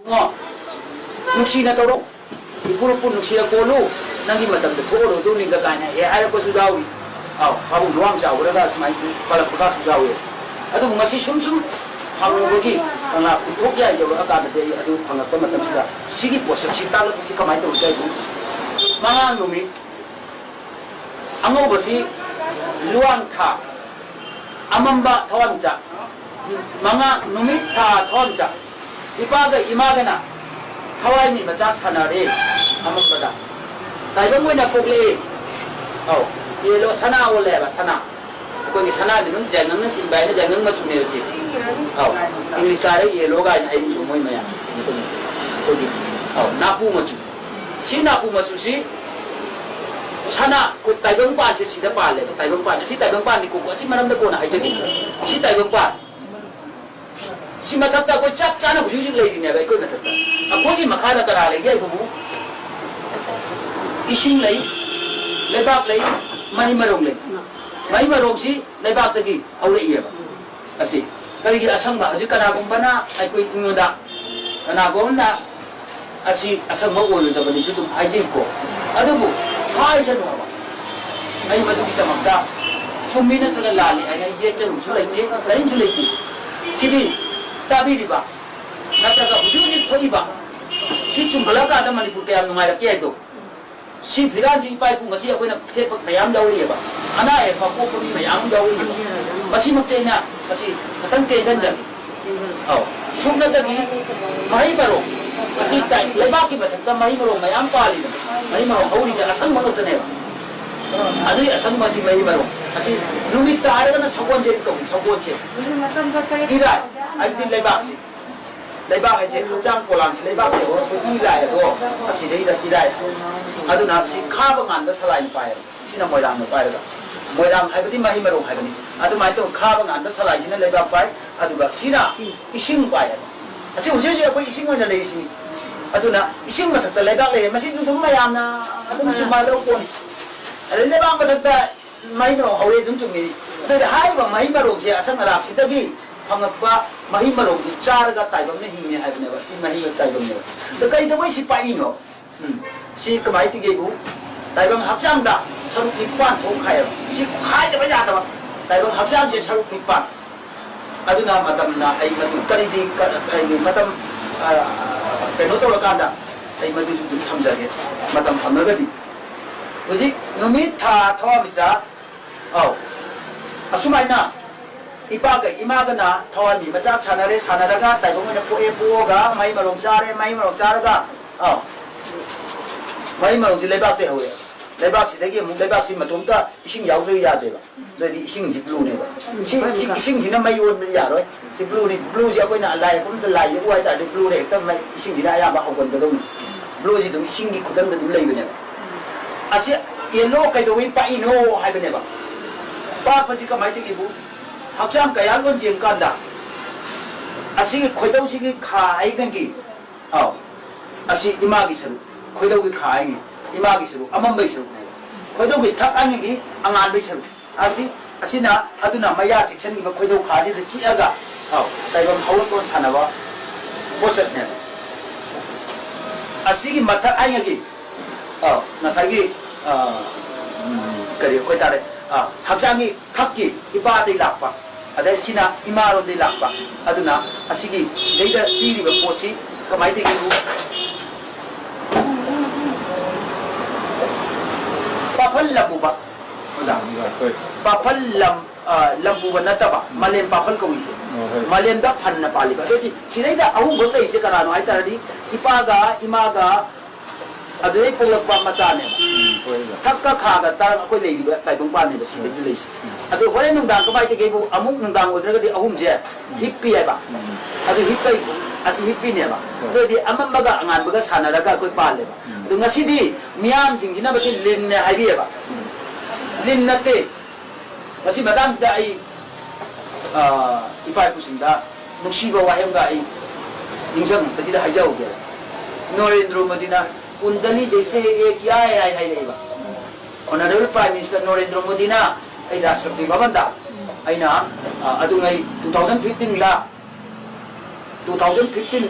ngo nuksi na toro ipuro pun nuksi na kolo nangi matam de thoro do ni ga kana e ai ko su jawi aw babu luang jaw ra ga smai pala puka su jawi adu ngasi sum sum hangobagi kana uthok ya jo ga ka de adu phanga ko matam sida sigi posak si ta si kamai to dai bu mangang lumi ango basi luang kha amamba thawamja manga numit tha thawamja ipaga imagana thawai ni majak sanare amambada taibang wena kokle aw yelo sana ole ba sana ko ni sana ni nun jangan nun simbai na jangan ma chune chi aw english tare yelo ga ai ni moi maya ko di aw napu ma chu si napu ma chu si sana ko taibang pa chi si da pa le taibang pa si taibang pa ni ko si manam da ko na hai jagi si taibang pa si mathakta ko chap chana ko sing lei ni ba ko mathakta akoi gi makha da kara le ge bu ising lei lebak lei mai marong lei mai marong si lebak ta gi aure iya ba asi kali gi asang ba ji kana gum bana ai ko ingoda kana gum na asi asang mo wo da bani su tu ai ji ko adu bu hai jan wa ai madu ki tamda chumi na tula lali ai ye chen su lai te lai su lai ti chibi tabi riba nataga hujuji thoi ba si chumbala ka da manipur ke am ngai ra ke do si phiran ji pai ku ngasi akoi na the pak mayam dawi ba ana e fa ko ko ni mayam dawi ba masi makte na masi katang te jan jan aw shubna da gi mai baro masi tai leba ki ba ta mai baro mayam pa li mai baro hauri ja asang ma ta ne ba adu asang ma si mai baro masi numit ta ara na sabon je ko sabon je ira ai din leba si leba ai je jang ko lang leba ke ho ko ira ya do asi dei da ira adu na si kha ba ngan da salai pai sina moi ram no pai da moi ram hai bati mai marong hai bani adu mai to kha ba ngan da salai sina leba pai adu ga sina ising pai asi uje je ko ising oi na le si adu na ising ma ta leba le ma si du dum mayam na adu su ma lo ko ni adu leba ma ta mai marong haure dum chung ni adu hai ba mai marong je asang arak si da gi phangakpa mahi marong du charga taibam ne hingme hai bane ba si mahi taibam ne da kai da wai si pai no si kamai ti ge bu taibam hakchang da saruk nikpan thong khai si khai da ba ya da ba taibam hakchang je saruk nikpan aduna matam na ai matu kari di ai matam peno to kan da ai matu su du tham ja ge matam phamaga di uji numit tha thawa mi cha au asumai na ipaga imaga na thawani machak chanare sanaraga taibong na po e puoga mai marong charaga mai marong ji lebak te hoye lebak si dagi mu lebak si matumta ising yaw re ya de ba de di ising ji blue ne ba si ising ji na mai on ya roi si blue ni blue ji akoi na lai kum de lai uai ta de blue re ta mai ising ji na ya ba hokon de dong blue ji dum ising gi khudang de dum lai bene asi yellow kai do wi pa ino hai bene ba pa phasi ka mai ti gi bu hakcham kaya lon jeng kanda asi khoidau si gi khai gan gi aw asi ima gi saru khoidau gi khai gi ima gi saru amam bai saru ne khoidau gi thak ang gi angan bai saru adi asina aduna maya section gi khoidau kha ji de chi aga aw taibam hawl kon sanawa bosat ne asi gi mathak ang gi aw nasai gi kari khoi tare hakchangi thakki ipa dei lakpa adai sina imaro dei lakpa aduna asigi sideida piri ba posi kamai de gi papal labu ba oza papal lambu ba nataba malem papal ko ise malem da phan na pali ba dei sideida ahu bok dei se karano ai taradi ipaga imaga adai polakpa machane thakka khaga tar akoi lei ba taibang pa ne ba si dei lei adu hore nung dang kamai te gebu amuk nung dang ogra di ahum je hippi ai ba adu hippai asi hippi ne ba do di amam baga angan baga sanaraga koi pa le ba du ngasi di miam jing jina ba si lin ne ai bi ba lin na te masi madang da ai ipai pusin da nuksi ba wahem ga ai ningjang ba ji da haijau ge Narendra Modi na undani jaise ek ya hai hai le ba Honorable Prime Minister Narendra Modi na ai Rashtrapati Bhavan da aina adungai 2015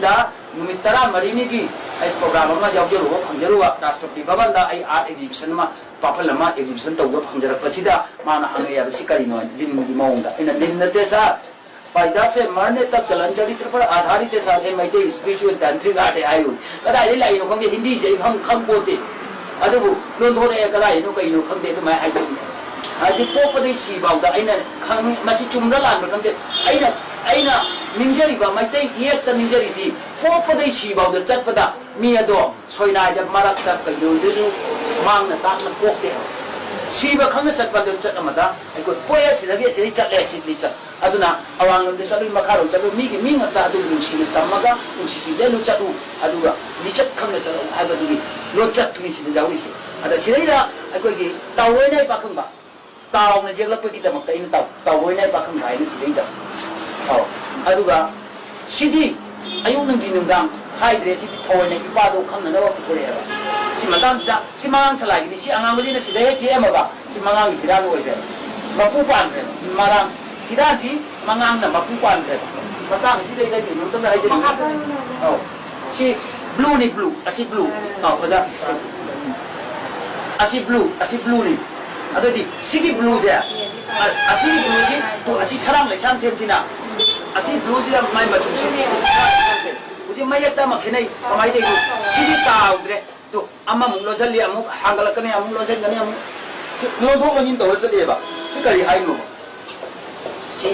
da नुमित तरा मरीनी की आई programme अमा यावजरुवा फंजरुवा राष्ट्रपति भवन दा आई art exhibition मा पाफल अमा exhibition तौबा फंजरपचिदा माना हंगे याबसी करिनो दिन की मौंदा इन दिन नते सा पाइदा से मरने तक चलन चरित्र पर आधारित है सारे मैटे स्पिरिचुअल तांत्रिक आर्ट है आयु कदाई लाई नो खंगे हिंदी से हम खम पोते अदबु लोन धोरे कदाई नो कई नो खंगे तो मैं आइदो आदि पोपदे सी बाउदा आइना खंग मसी चुमरा लान खंगे आइना निंजरीबा मैटे एक त निंजरी दी पोपदे सी बाउदा चटपदा मी अदो सोइनाय द मारक तक कयु दिजु मांगना ताकना पोकते सीब खंग सत्पा दो चटमदा आइको पोया सिदगे सिदि चटले सिदि चट अदुना अवांगलम दे चलु मखारो चलु मीगी मिंगता अदु नुंसिन तमगा नुंसिसि दे नु चटु अदुगा निचत खंग चलु आगदुगी लो चट तुनिसि जाउइसि अदा सिदैदा आइकोगी तावोइनाय पाखंबा तावना जेगलपगी दमक्ता इन तावोइनाय पाखंबा हाइनि सिदैदा औ अदुगा सिदि अयु नंगि नुंदां खाइद्रे सिदि थोइने इपादो खंगनबा पुथोरेबा si matang sida si mangang salagi ni si angang budi na sida he je ma ba si mangang hira go je mapu pan re marang hira ji mangang na mapu pan re matang si dai dai ni nung tang hai je oh si blue ni blue asi blue oh baza asi blue ni ado di sigi blue je asi blue si to asi sarang le sam tem sina asi blue si da mai ma chu si uji mai yakta ma khenai kamai dei sigi ta udre तो अम्मा मुंगलो चली अमुक हांगल कने अमुक लोजन कने अमुक मोधो मनिन तो चली बा सि करी हाइनो सि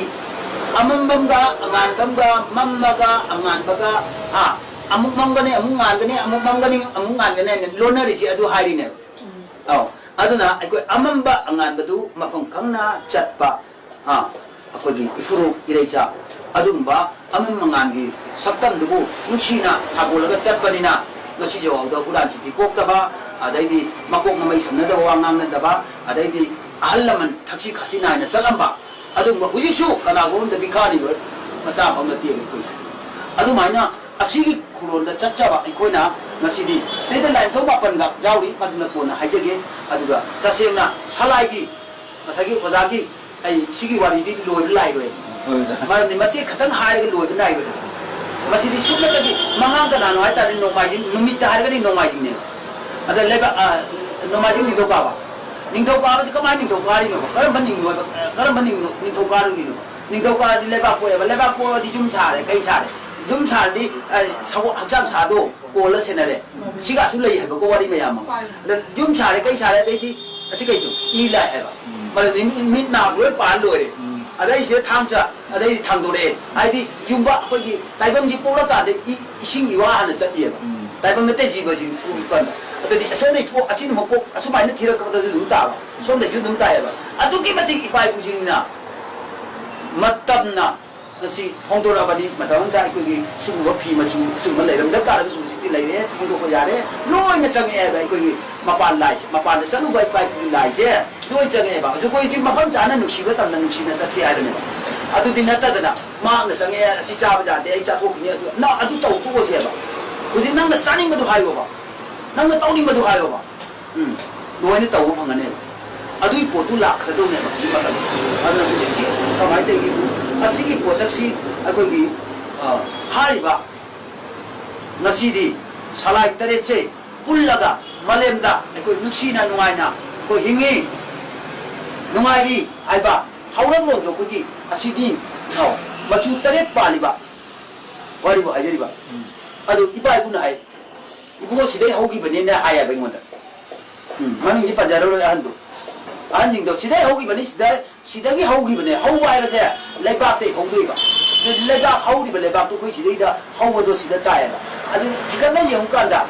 अममबमगा अंगानबमगा मम्मगा अंगानबगा आ अमुक ममगने अमुक गानगने अमुक ममगने अमुक गानगने लोनरी सि अदु हाइरिने औ अदुना अको अममबा अंगानबदु मफम खंगना चटपा आ अकोगी इफुरु इरेचा अदुंबा अमम मंगानगी सप्तम दुबु नुसिना थागोलगा चटपनिना नसी जो आउदा हुरान चिति पोक्तबा अदैदि मकोक नमै सन्नदा वांगाम नदबा अदैदि अहल्लमन थक्सी खसिना न चलंबा अदुम हुजिसु कनागोम द बिखानी ब मचा भमना तिय कोइस अदु माइना असिगी खुरोन द चच्चाबा इकोइना नसीदि स्टेट लाइन तो मापन गा जाउरी मदुना कोना हाइजगे अदुगा तसेंना सलाइगी मसागी ओजागी आई सिगी वारिदि लोय लाइबे मारनि मते खतंग हाइगे लोय नाइबे masih disukna tadi mangang ka nano ay tari nomajin numita hari kani nomajin ne ada leba nomajin ni dokawa ning dokawa si kamai ning dokari no karam baning ning dokaru ni no ning dokara di leba ko di jum chare kai chare jum chare di sawo hakjam sado ko la senare siga su lei haba ko wari mayam da jum chare kai chare dei di asi kai do ila haba mar ning mit na loi pa loi अदे इसे थांचा अदे थांदोरे आइदि युंबा कोगी ताइबंग जी पोला का दे इसिंग इवा हन चतिए ताइबंग नते जीबो सिंग पुकन अदे असोने पो अचिन मपो असुमाइन थिरक बद दुम ता सोने जु दुम ताएबा अदुकी मति इपाइ पुजिंगना मतबना नसी होंदोरा बनी मतंदा कोगी सुंगो फी मचु सुंग लेरम द कार सु सिति लेरे होंदो को यारे लोइन चंगे बा कोगी मपान लाइ मपान सनु बाइ पाइ लाइ से लोइन चंगे बा जो कोई जिम मफम जाना नुसीबा तमना नुसीना सची आदने अदु दिन नतदना मा न संगे असि चाब जाते आई चाथो किने अदु ना अदु तौ तो से बा उजि नंग सानिंग बदु हायो बा नंग तौनिंग बदु हायो बा लोइन तौ फंगने अदु पोतु लाखदो ने बा मतम अदु उजि सि कमाइ तेगी असिगी पोसक्सी अखोगी हारिबा नसीदी सलाइ तरेचे पुल्लगा मलेमदा अखोई नुसीना नुगाइना को हिंगी नुगाइरी आइबा हाउरंग लो दोकुगी असिदी नो मचु तरेत पालिबा वारिबो हाइरिबा अदु इपाइ गुना हाइ इबुगो सिदे हौगी बनेना हाया बेंगोंदा ममिंग इ पजारो आंदो आंजिंग दो सिदे हौगी बनी सिदगी हौगी बने हौवा हाइबसे लेबाक ते हौदोइबा लेबाक हौरिबा लेबाक तो कोइ सिदैदा हौबदो सिदा तायबा अदु थिगना यंग कांदा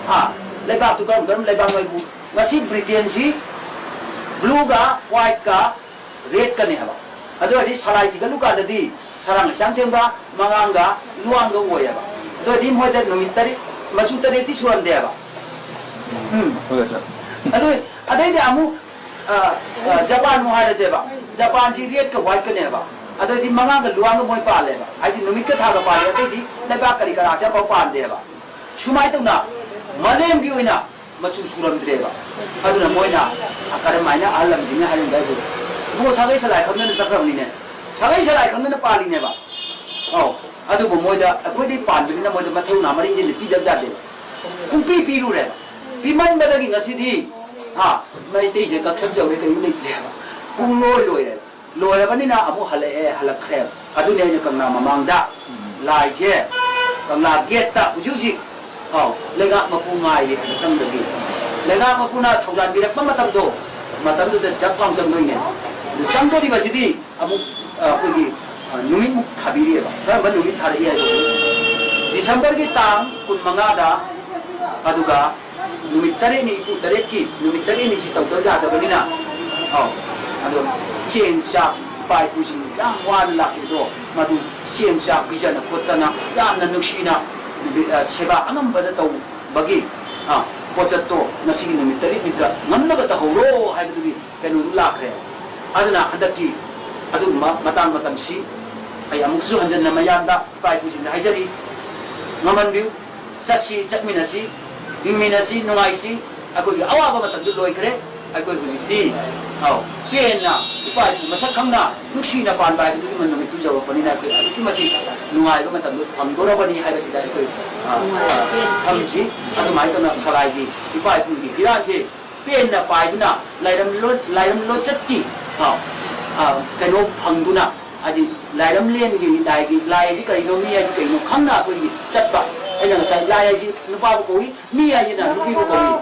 हा लेबाक तो गरम लेबाक मैबु ngasi ब्रिटेन जी ब्लू का व्हाइट का रेड का ने हबा अदु अदि सराइ थिगलु का ददी सरंग सांथेंगा मंगांगा लुआंगा ओयबा अदु अदि मोइदा नुमितरी मचु तरेति सुरम देबा ओके सर अदु अदैदि आमु जापान मुहारे सेबा जापान जी रेड का व्हाइट का ने हबा अदु अदि मंगांगा लुआंगा मोइ पालेबा आइदि नुमित का थागा पाले अदैदि लेबा करी करा से पाउ पाल देबा सुमाइ तौना मलेम बि ओइना मचु सुरम द्रेबा अदुना मोइना आकार माइना आलम दिने हारिन गाइबो बो सागै सलाइ खमने सक्रमनिने सागै सलाइ खमने पालिनेबा औ ꯑꯗꯨꯕꯨ ꯃꯣꯏꯗ ꯑꯩꯈꯣꯏꯗꯤ ꯄꯥꯟꯕꯅꯤꯅ ꯃꯣꯏꯗ ꯃꯊꯧ ꯃꯔꯤꯡꯁꯦ ꯄꯤꯗꯕ ꯌꯥꯗꯦꯕ ꯄꯨꯡꯄꯤ ꯄꯤꯔꯨꯔꯦ ꯄꯤꯃꯟꯕꯗꯒꯤ ꯉꯁꯤꯗꯤ ꯃꯩꯇꯩꯁꯦ ꯀꯛꯁꯝ ꯌꯧꯔꯦ ꯀꯔꯤꯝ ꯂꯩꯇ꯭ꯔꯦꯕ ꯄꯨꯡ ꯂꯣꯏꯔꯦ ꯂꯣꯏꯔꯕꯅꯤꯅ ꯑꯃꯨꯛ ꯍꯜꯂꯛꯑꯦ ꯍꯜꯂꯛꯈ꯭ꯔꯦꯕ ꯑꯗꯨꯅꯤ ꯑꯩꯅ ꯀꯪꯂꯥ ꯃꯃꯥꯡꯗ ꯂꯥꯏꯁꯦ ꯀꯪꯂꯥ ꯒꯦꯠꯇ ꯍꯧꯖꯤꯛ ꯍꯧꯖꯤꯛ ꯂꯩꯉꯥꯛ ꯃꯄꯨ ꯉꯥꯏꯔꯤ ꯍꯥꯏꯕ ꯆꯪꯗꯒꯤ ꯂꯩꯉꯥꯛ ꯃꯄꯨꯅ ꯊꯧꯖꯥꯟꯕꯤꯔꯛꯄ ꯃꯇꯝꯗꯨꯗ ꯖꯛ ꯂꯥꯎ ꯆꯪꯗꯣꯏꯅꯦ ꯑꯗꯨ ꯆꯪꯗꯣꯔꯤꯕꯁꯤꯗꯤ ꯑꯃꯨꯛ ꯑꯩꯈꯣꯏꯒꯤ ꯅꯨꯃꯤꯠꯃꯨꯛ ꯊꯥꯕꯤꯔꯤꯑꯕ ꯀꯔꯝꯕ ꯅꯨꯃꯤꯠ ꯊꯥꯔꯛꯏ ꯍꯥꯏꯕꯗꯤ ꯗꯤꯁꯦꯝꯕꯔꯒꯤ ꯇꯥꯡ 15ꯗ ꯑꯗꯨꯒ ꯅꯨꯃꯤꯠ 8ꯅꯤ ꯏꯄꯨ 8ꯀꯤ ꯅꯨꯃꯤꯠ 8ꯅꯤꯁꯤ ꯇꯧꯗ ꯌꯥꯗꯕꯅꯤ나 ꯑꯗꯣ ꯆꯦꯡ ꯆꯥꯛ ꯏꯄꯥ ꯏꯄꯨꯁꯤꯡ ꯌꯥꯝ ꯋꯥꯅ ꯂꯥꯛꯈꯤꯕꯗꯣ ꯃꯗꯨ ꯆꯦꯡ ꯆꯥꯛ ꯄꯤꯖꯅ ꯈꯣꯠꯆꯅ ꯌꯥꯝꯅ ꯅꯨꯡꯁꯤꯅ ꯁꯦꯕꯥ ꯑꯉꯝꯕꯗ ꯇꯧꯕꯒꯤ ꯄꯣꯠꯆꯠꯇꯣ ꯉꯁꯤꯒꯤ ꯅꯨꯃꯤꯠ 8ꯅꯤꯗ ꯉꯝꯅꯕ ꯇꯧꯍꯧꯔꯣ ꯍꯥꯏꯕꯗꯨꯒꯤ ꯀꯩꯅꯣꯗꯨ ꯂꯥꯛꯈ꯭ꯔꯦ ꯑꯗꯨꯅ ꯍꯟꯗꯛꯀꯤ ꯑꯗꯨꯒꯨꯝꯕ ꯃꯇꯝꯁꯤ ꯑꯩ ꯑꯃꯨꯛꯁꯨ ꯍꯟꯖꯟꯅ ꯃꯌꯥꯝꯗ ꯏꯄꯥ ꯏꯄꯨꯁꯤꯡꯗ ꯍꯥꯏꯖꯔꯤ ꯉꯝꯍꯟꯕꯤꯌꯨ ꯆꯠꯃꯤꯟꯅꯁꯤ ꯍꯤꯡꯃꯤꯟꯅꯁꯤ ꯅꯨꯡꯉꯥꯏꯁꯤ ꯑꯩꯈꯣꯏꯒꯤ ꯑꯋꯥꯕ ꯃꯇꯝꯗꯨ ꯂꯣꯏꯈ꯭ꯔꯦ ꯑꯩꯈꯣꯏ ꯍꯧꯖꯤꯛꯇꯤ ꯄꯦꯟꯅ ꯏꯄꯥ ꯏꯄꯨ ꯃꯁꯛ ꯈꯪꯅ ꯅꯨꯡꯁꯤꯅ ꯄꯥꯟꯕ ꯍꯥꯏꯕꯗꯨꯒꯤ ꯅꯨꯃꯤꯠꯇꯨ ꯌꯧꯔꯛꯄꯅꯤꯅ ꯑꯩꯈꯣꯏ ꯑꯗꯨꯛꯀꯤ ꯃꯇꯤꯛ ꯅꯨꯡꯉꯥꯏꯕ ꯃꯇꯝꯗꯨ ꯐꯪꯗꯣꯔꯕꯅꯤ ꯍꯥꯏꯕꯁꯤꯗ ꯑꯩꯈꯣꯏ ꯊꯝꯁꯤ ꯑꯗꯨꯃꯥꯏꯅ ꯇꯧꯅ ꯁꯂꯥꯏꯒꯤ ꯏꯄꯥ ꯏꯄꯨꯒꯤ ꯍꯤꯔꯥꯟꯁꯦ ꯄꯦꯟꯅ ꯄꯥꯏꯗꯨꯅ ꯂꯥꯏꯔꯝ ꯂꯣꯆꯠꯀꯤ ꯀꯩꯅꯣ ꯐꯪꯗꯨꯅ ꯍꯥꯏꯗꯤ ꯂꯥꯏꯔꯝꯂꯦꯟꯒꯤ ꯂꯥꯏ ꯍꯥꯏꯁꯤ ꯀꯔꯤꯅꯣ ꯃꯤ ꯍꯥꯏꯁꯤ ꯀꯔꯤꯅꯣ ꯈꯪꯅ ꯑꯩꯈꯣꯏꯒꯤ ꯆꯠꯄ ꯑꯩꯅ ꯉꯁꯥꯏ ꯂꯥꯏ ꯍꯥꯏꯁꯤ ꯅꯨꯄꯥꯕꯨ ꯀꯧꯏ ꯃꯤ ꯍꯥꯏꯁꯤꯅ ꯅꯨꯄꯤꯕꯨ ꯀꯧꯏ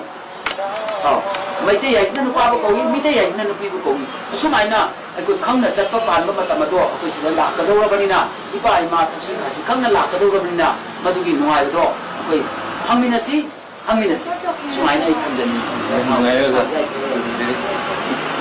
ꯃꯩꯇꯩ ꯍꯥꯏꯁꯤꯅ ꯅꯨꯄꯥꯕꯨ ꯀꯧꯏ ꯃꯤꯇꯩ ꯍꯥꯏꯁꯤꯅ ꯅꯨꯄꯤꯕꯨ ꯀꯧꯏ ꯑꯁꯨꯃꯥꯏꯅ ꯑꯩꯈꯣꯏ ꯈꯪꯅ ꯆꯠꯄ ꯄꯥꯟꯕ ꯃꯇꯝ ꯑꯗꯣ ꯑꯩꯈꯣꯏ ꯁꯤꯗ ꯂꯥꯛꯀꯗꯧꯔꯕꯅꯤꯅ ꯏꯄꯥ ꯏꯃꯥ ꯊꯛꯁꯤ ꯈꯥꯁꯤ ꯈꯪꯅ ꯂꯥꯛꯀꯗꯧꯔꯕꯅꯤꯅ ꯃꯗꯨꯒꯤ ꯅꯨꯡꯉꯥꯏꯕꯗꯣ ꯑꯩꯈꯣꯏ ꯐꯪꯃꯤꯟꯅꯁꯤ ꯁꯨꯃꯥꯏꯅ ꯑꯩ ꯊꯝꯖꯅꯤꯡꯉꯤ